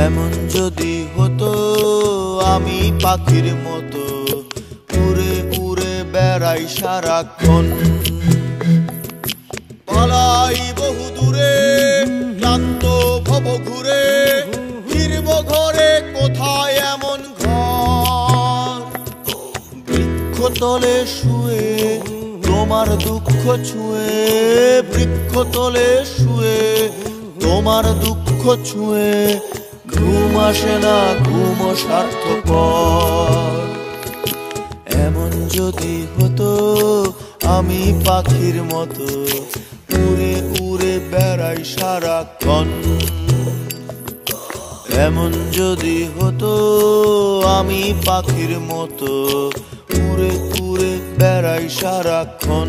এমন যদি হতো আমি পাখির মতো উড়ে উড়ে বেড়াই সারাক্ষণ, পালাই বহু দূরে ক্লান্ত ভব ঘুরে, ফিরব ঘরে কোথায় এমন ঘর। বৃক্ষতলে শুয়ে তোমার দুঃখ ছুঁয়ে, বৃক্ষতলে শুয়ে তোমার দুঃখ ছুঁয়ে, ঘুম আসে না ঘুম স্বার্থপর। এমন যদি হতো আমি পাখির মতো উড়ে উড়ে বেড়াই সারাক্ষণ, এমন যদি হতো আমি পাখির মতো উড়ে উড়ে বেড়াই সারাক্ষণ।